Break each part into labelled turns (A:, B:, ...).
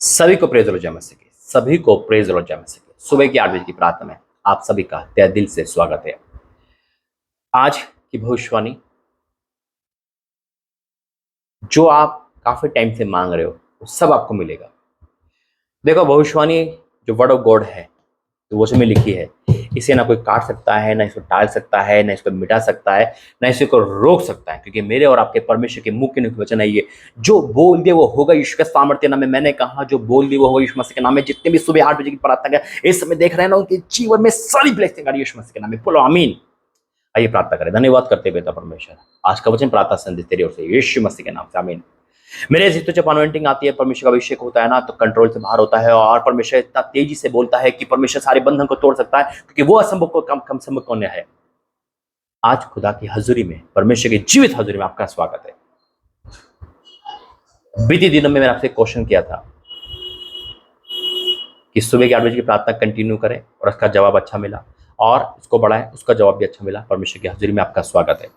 A: सभी को प्रेज जय मसीह की सभी को प्रेज जय मसीह की सुबह की 8 बजे की प्रार्थना में आप सभी का तहे दिल से स्वागत है। आज की भविष्यवाणी जो आप काफी टाइम से मांग रहे हो वो सब आपको मिलेगा। देखो, भविष्यवाणी जो वर्ड ऑफ गॉड है तो वो में लिखी है, इसे ना कोई काट सकता है, ना इसको टाल सकता है, ना इसको मिटा सकता है, ना इसको रोक सकता है, क्योंकि मेरे और आपके परमेश्वर के मुंह के निकले वचन है ये, जो बोल दे वो होगा। यीशु के सामर्थ्य नाम में मैंने कहा, जो बोल दे वो होगा यीशु मसीह के नाम में। जितने भी सुबह 8 बजे की प्रार्थना कर इस समय देख रहे हैं ना, उनके जीवन में सारी ब्लेसिंग आ रही है यीशु मसीह के नाम में। बोलो आमीन। आइए प्रार्थना करें। धन्यवाद करते हुए बेटा परमेश्वर, आज का वचन प्रार्थना संदेश तेरी ओर से यीशु मसीह के नाम से, आमीन। मेरे जीतो जब अनॉइंटिंग आती है, परमेश्वर का अभिषेक होता है ना, तो कंट्रोल से बाहर होता है और परमेश्वर इतना तेजी से बोलता है कि परमेश्वर सारे बंधन को तोड़ सकता है, क्योंकि वो असंभव को कम संभव कौन है। आज खुदा की हजूरी में, परमेश्वर की जीवित हजूरी में आपका स्वागत है। बीते दिनों में मैंने आपसे क्वेश्चन किया था कि सुबह के 8 बजे की प्रार्थना कंटिन्यू करें, और उसका जवाब अच्छा मिला, और इसको बढ़ाएं, उसका जवाब भी अच्छा मिला। परमेश्वर की हजूरी में आपका स्वागत है।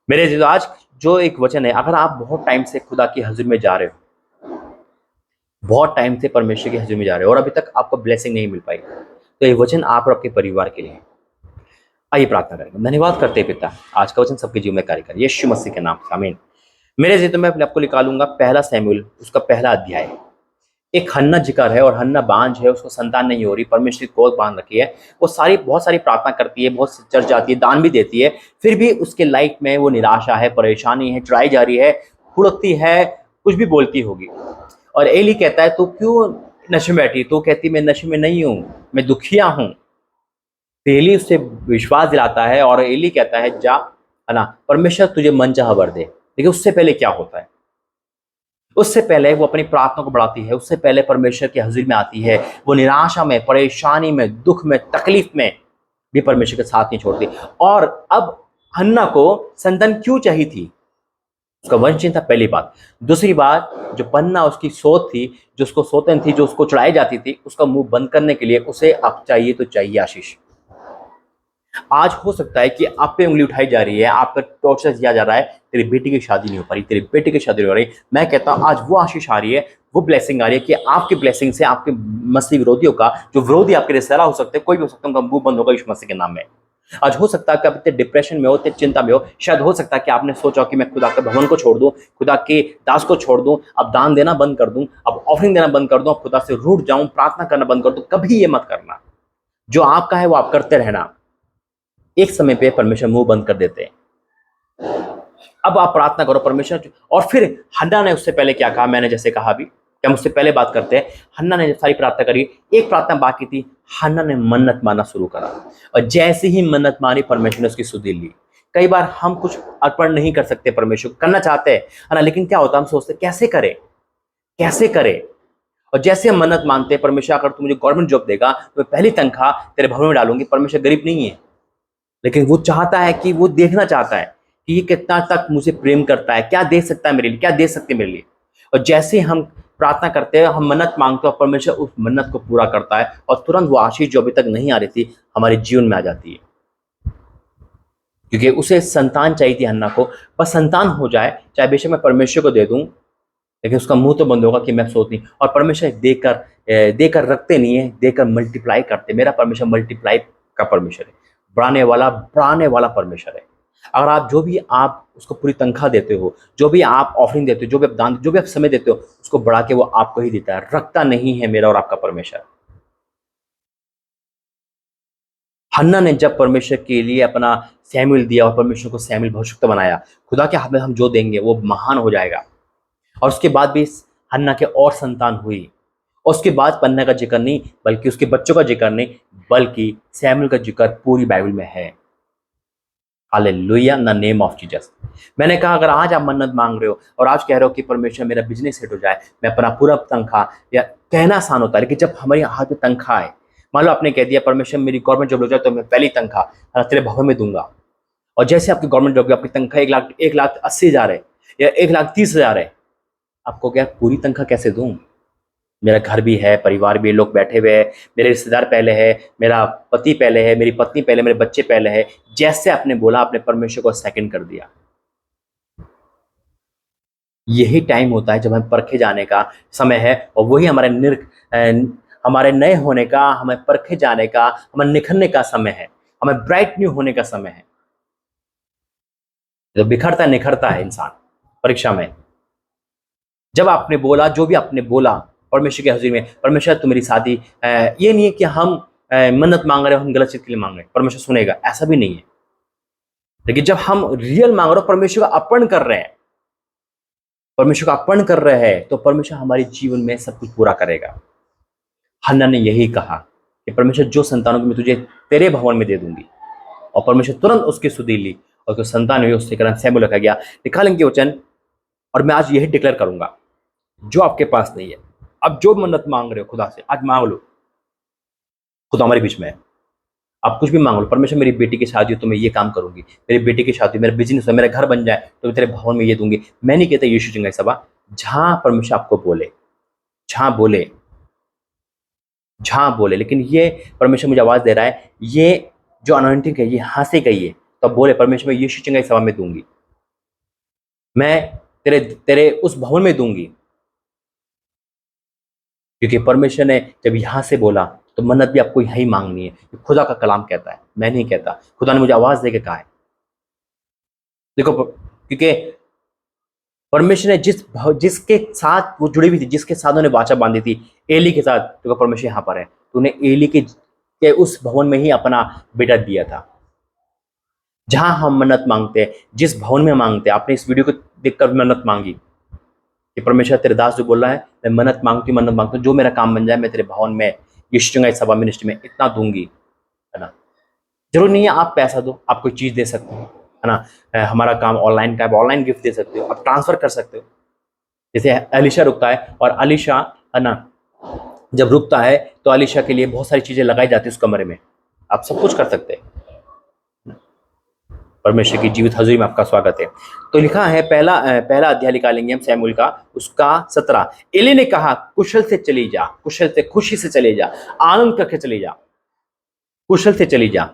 A: मेरे जीतो, आज जो एक वचन है, अगर आप बहुत टाइम से खुदा की हजूरी में जा रहे हो, बहुत टाइम से परमेश्वर की हजूरी में जा रहे हो और अभी तक आपको ब्लेसिंग नहीं मिल पाई, तो ये वचन आप और आपके परिवार के लिए है। आइए प्रार्थना करेंगे। धन्यवाद करते हैं पिता, आज का वचन सबके जीवन में कार्य करे यीशु मसीह के नाम से, आमीन। मेरे जीवन में अपने आपको निकालूंगा पहला शमूएल, उसका पहला अध्याय। एक हन्ना जिक्र है, और हन्ना बांझ है, उसको संतान नहीं हो रही, परमेश्वर की गोद बांध रखी है। वो बहुत सारी प्रार्थना करती है, बहुत चर्च जाती है, दान भी देती है, फिर भी उसके लाइफ में वो निराशा है, परेशानी है, चढ़ाई जा रही है, हुड़कती है, कुछ भी बोलती होगी। और एली कहता है, तू क्यों नशे में बैठी? तो कहती, मैं नशे में नहीं हूं, मैं दुखिया हूं। तो एली उससे विश्वास दिलाता है, और एली कहता है, जा, है ना, परमेश्वर तुझे मन चाहा वर दे। लेकिन उससे पहले क्या होता है? उससे पहले वो अपनी प्रार्थना को बढ़ाती है, उससे पहले परमेश्वर की हजूरी में आती है। वो निराशा में, परेशानी में, दुख में, तकलीफ में भी परमेश्वर के साथ नहीं छोड़ती। और अब हन्ना को संतान क्यों चाहिए थी? उसका वंशहीन था, पहली बात। दूसरी बात, जो पन्ना उसकी सोच थी, जो उसको सोतन थी, जो उसको चढ़ाई जाती थी, उसका मुंह बंद करने के लिए उसे अब चाहिए तो चाहिए आशीष। आज हो सकता है कि आप पे उंगली उठाई जा रही है, आप पर टॉर्चर दिया जा रहा है, तेरी बेटी की शादी नहीं हो पा रही, तेरी बेटी की शादी नहीं हो रही। मैं कहता हूं आज वो आशीष आ रही है, वो ब्लेसिंग आ रही है कि आपकी ब्लेसिंग से आपके मसीह विरोधियों का, जो विरोधी आपके रिश्तेदार हो सकते हैं, कोई भी हो सकता है, उनका मुंह बंद होगा यीशु मसीह के नाम में। आज हो सकता है कि आप इतने डिप्रेशन में हो, इतने चिंता में हो, शायद हो सकता है कि आपने सोचा कि मैं खुदा के भवन को छोड़ दूं, खुदा के दास को छोड़ दूं, अब दान देना बंद कर दूं, अब ऑफरिंग देना बंद कर दूं, अब खुदा से रूठ जाऊं, प्रार्थना करना बंद कर दूं। कभी ये मत करना। जो आपका है वो आप करते रहना। एक समय पे परमेश्वर मुंह बंद कर देते हैं। अब आप प्रार्थना करो परमेश्वर। और फिर हन्ना ने उससे पहले क्या कहा? मैंने जैसे कहा अभी, हम उससे पहले बात करते हैं। हन्ना ने सारी प्रार्थना करी, एक प्रार्थना बाकी थी। हन्ना ने मन्नत माना शुरू करा, और जैसे ही मन्नत मानी, परमेश्वर ने उसकी सुधि ली। कई बार हम कुछ अर्पण नहीं कर सकते, परमेश्वर करना चाहते हैं, है ना, लेकिन क्या होता है, हम सोचते कैसे करें, कैसे करें। और जैसे हम मन्नत मानते हैं, परमेश्वर अगर तू मुझे गवर्नमेंट जॉब देगा तो मैं पहली तनख्वाह तेरे भवन में डालूंगी। परमेश्वर गरीब नहीं है, लेकिन वो चाहता है कि वो देखना चाहता है कि ये कितना तक मुझे प्रेम करता है, क्या दे सकता है मेरे लिए, क्या दे सकते हैं मेरे लिए। और जैसे हम प्रार्थना करते हैं, हम मन्नत मांगते हैं, और परमेश्वर उस मन्नत को पूरा करता है, और तुरंत वो आशीष जो अभी तक नहीं आ रही थी हमारे जीवन में आ जाती है। क्योंकि उसे संतान चाहिए थी हन्ना को, बस संतान हो जाए, चाहे बेशक मैं परमेश्वर को दे दूं, लेकिन उसका मुंह तो बंद होगा कि मैं सोच नहीं। और परमेश्वर देकर रखते नहीं है, देकर मल्टीप्लाई करते। मेरा परमेश्वर मल्टीप्लाई का परमेश्वर है, बढ़ाने वाला परमेश्वर है। अगर आप जो भी आप उसको पूरी तनख्वाह देते हो, जो भी आप ऑफरिंग देते हो, जो भी आप दान, जो भी आप समय देते हो, उसको बढ़ा के वो आपको ही देता है, रखता नहीं है मेरा और आपका परमेश्वर। हन्ना ने जब परमेश्वर के लिए अपना सैमुएल दिया, और परमेश्वर को सैमुएल भविष्यवक्ता बनाया, खुदा के हाथ में हम जो देंगे वो महान हो जाएगा। और उसके बाद भी हन्ना के और संतान हुई। और उसके बाद पन्ना का जिक्र नहीं, बल्कि उसके बच्चों का जिक्र नहीं, बल्कि सैमुएल का जिक्र पूरी बाइबल में है। Hallelujah, in the name of Jesus. मैंने कहा, अगर आज आप मन्नत मांग रहे हो और आज कह रहे हो कि परमेश्वर मेरा बिजनेस सेट हो जाए, मैं अपना पूरा तनख्वाह, या कहना आसान होता है, लेकिन जब हमारे हाथ में तनख्वाह है, मान लो आपने कह दिया परमेश्वर मेरी गवर्नमेंट जॉब हो जाए तो मैं पहली तनख्वाह तेरे भवन में दूंगा। और जैसे आपकी गवर्नमेंट जॉब की आपकी तनख्वाह 1,80,000 है, या 1,30,000 है, आपको क्या पूरी तनख्वाह कैसे दूं? मेरा घर भी है, परिवार भी है, लोग बैठे हुए हैं, मेरे रिश्तेदार पहले है, मेरा पति पहले है, मेरी पत्नी पहले, मेरे बच्चे पहले है। जैसे आपने बोला, आपने परमेश्वर को सेकंड कर दिया। यही टाइम होता है जब हम परखे जाने का समय है, और वही हमारे नए होने का, हमें परखे जाने का, हमें निखरने का समय है, हमें ब्राइट न्यू होने का समय है। जब बिखरता निखरता है इंसान परीक्षा में। जब आपने बोला, जो भी आपने बोला परमेश्वर की हजूरी में, परमेश्वर तो मेरी शादी, ये नहीं है कि हम मन्नत मांग रहे हो, हम गलत चीज के लिए मांग रहे हैं, परमेश्वर सुनेगा, ऐसा भी नहीं है। लेकिन जब हम रियल मांग रहे हो, परमेश्वर का अर्पण कर रहे हैं, परमेश्वर का अर्पण कर रहे हैं, तो परमेश्वर हमारे जीवन में सब कुछ पूरा करेगा। हन्ना ने यही कहा कि परमेश्वर जो संतानों को मैं तुझे तेरे भवन में दे दूंगी, और परमेश्वर तुरंत उसकी सुधि ली, और जो संतान हुई उसके कारण सैमुएल रखा गया। निकालेंगे वचन, और मैं आज यही डिक्लेयर करूंगा, जो आपके पास नहीं है, अब जो मन्नत मांग रहे हो खुदा से, आज मांग लो। खुदा हमारे बीच में है। आप कुछ भी मांग लो, परमेश्वर मेरी बेटी की शादी हो तो मैं ये काम करूंगी, मेरी बेटी की शादी, मेरा बिजनेस हो, मेरा घर बन जाए तो मैं तेरे भवन में ये दूंगी। मैं नहीं कहता यीशु चंगाई सभा, जहां परमेश्वर आपको बोले, जहां बोले, जहां बोले, लेकिन ये परमेश्वर मुझे आवाज दे रहा है, ये जो अनॉइंटिंग है ये यहाँ से गई है, तो बोले परमेश्वर मैं यीशु चंगाई सभा में दूंगी, मैं तेरे तेरे उस भवन में दूंगी। क्योंकि परमेश्वर ने जब यहां से बोला तो मन्नत भी आपको यही मांगनी है। खुदा का कलाम कहता है, मैं नहीं कहता, खुदा ने मुझे आवाज दे के कहा है। देखो, क्योंकि परमेश्वर ने जिसके साथ वो जुड़ी हुई थी, जिसके साथ उन्हें वाचा बांधी थी, एली के साथ, तो परमेश्वर यहाँ पर है, तो उन्हें एली के उस भवन में ही अपना बेटा दिया था। जहां हम मन्नत मांगते हैं, जिस भवन में मांगते हैं, आपने इस वीडियो को देखकर मन्नत मांगी कि परमेश्वर तेरे दास जो बोल रहा है, मैं मन्नत मांगती हूँ, जो मेरा काम बन जाए, मैं तेरे भवन में, यीशु चंगाई सभा मिनिस्ट्री में इतना दूंगी, है ना। जरूर नहीं है आप पैसा दो, आप कोई चीज दे सकते हो, है ना। हमारा काम ऑनलाइन का है, ऑनलाइन गिफ्ट दे सकते हो, आप ट्रांसफर कर सकते हो। जैसे अलीशा रुकता है, और अलीशा, है ना, जब रुकता है तो अलीशा के लिए बहुत सारी चीजें लगाई जाती है उस कमरे में, आप सब कुछ कर सकते हैं। परमेश्वर की जीवित हजूरी में आपका स्वागत है। तो लिखा है, पहला अध्याय निकालेंगे हम सैमुएल का, उसका 17। एली ने कहा, कुशल से चली जा, कुशल से, खुशी से चली जा, आनंद करके चली जा, कुशल से चली जा,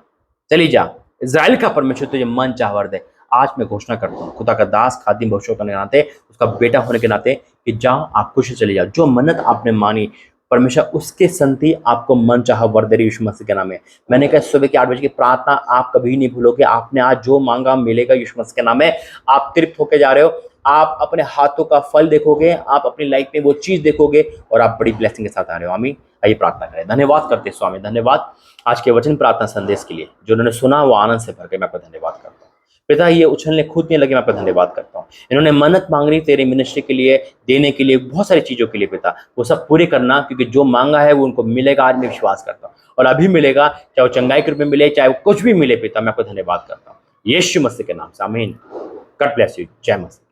A: चली जा, इज़राइल का परमेश्वर तुझे मन चाहवर दे। आज मैं घोषणा करता हूँ खुदा का दास, खादिम, भविष्य के नाते, उसका बेटा होने के नाते, कि जाओ आप कुशल चले जाओ। जो मन्नत आपने मानी, परमेश्वर उसके संति आपको मन चाह वर दे यीशु मसीह के नाम में। मैंने कहा सुबह के 8 बजे की प्रार्थना आप कभी नहीं भूलोगे। आपने आज जो मांगा मिलेगा यीशु मसीह के नाम में। आप तृप्त होके जा रहे हो, आप अपने हाथों का फल देखोगे, आप अपनी लाइफ में वो चीज देखोगे, और आप बड़ी ब्लेसिंग के साथ आ रहे हो। आमीन। आइए प्रार्थना करें। धन्यवाद करते हैं स्वामी, धन्यवाद आज के वचन प्रार्थना संदेश के लिए, जो उन्होंने सुना वो आनंद से भर के मैं आपका धन्यवाद करता हूँ। पिता, ये उछलने कूदने लगे, मैं आपका धन्यवाद करता हूँ। इन्होंने मन्नत मांग रही तेरे मिनिस्ट्री के लिए, देने के लिए, बहुत सारी चीजों के लिए पिता, वो सब पूरे करना, क्योंकि जो मांगा है वो उनको मिलेगा। आज मैं विश्वास करता हूँ, और अभी मिलेगा, चाहे वो चंगाई के रूप में मिले, चाहे वो कुछ भी मिले पिता, मैं आपको धन्यवाद करता हूँ यीशु मसीह के नाम से। आमीन। God bless you. जय मसीह।